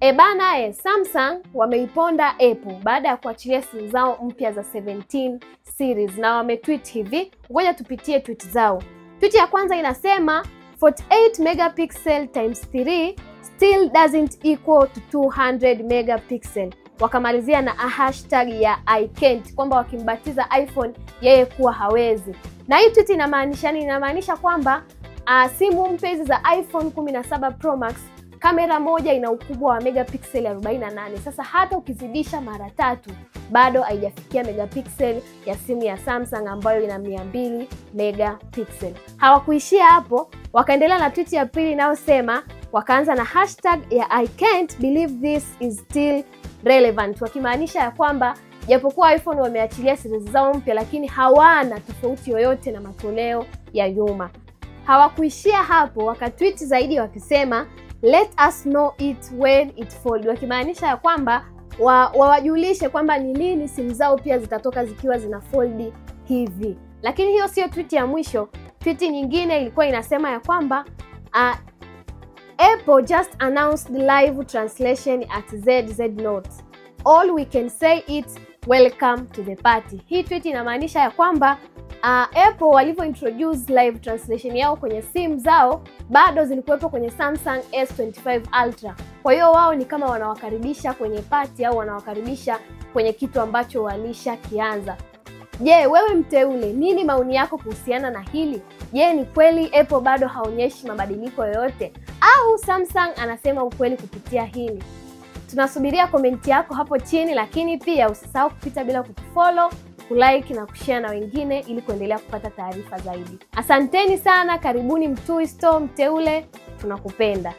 Samsung wameiponda Apple baada ya kuachilia simu zao mpya za 17 series na wametweet hivi. Ngoja tupitie tweet zao. Tweet ya kwanza inasema 48 megapixel times 3 still doesn't equal to 200 megapixel. Wakamalizia na hashtag ya I can't, kwamba wakimbatiza iPhone yeye kuwa hawezi. Na hii tweet inamaanisha nini? Inamaanisha kwamba simu mpya hizi za iPhone 17 Pro Max kamera moja ina ukubwa wa megapixel 48. Sasa hata ukizidisha mara 3 bado haijafikia megapixel ya simu ya Samsung ambayo ina 200 megapixel. Hawakuishia hapo, wakaendelea na tweet ya pili inayosema, wakaanza na hashtag ya I can't believe this is still relevant, wakimaanisha ya kwamba japokuwa iPhone wameachilia series zao mpya lakini hawana tofauti yoyote na matoleo ya nyuma. Hawakuishia hapo, wakatweet zaidi wakisema let us know it when it fold, wakimaanisha ya kwamba wawajulishe kwamba ni lini simu zao pia zitatoka zikiwa zina fold hivi. Lakini hiyo sio tweet ya mwisho. Tweet nyingine ilikuwa inasema ya kwamba Apple just announced live translation at ZZ Note. All we can say is welcome to the party. Hii tweet inamaanisha ya kwamba Apple walivyo introduce live translation yao kwenye simu zao bado zilikuwepo kwenye Samsung S25 Ultra. Kwa hiyo wao ni kama wanawakaribisha kwenye party au wanawakaribisha kwenye kitu ambacho walisha kianza. Je, wewe mteule, nini maoni yako kuhusiana na hili? Je, ni kweli Apple bado haonyeshi mabadiliko yoyote au Samsung anasema ukweli kupitia hili? Tunasubiria komenti yako hapo chini, lakini pia usisahau kupita bila kutufollow, kulike na kushare na wengine ili kuendelea kupata taarifa zaidi. Asanteni sana, karibuni Mtui Store mteule, tunakupenda.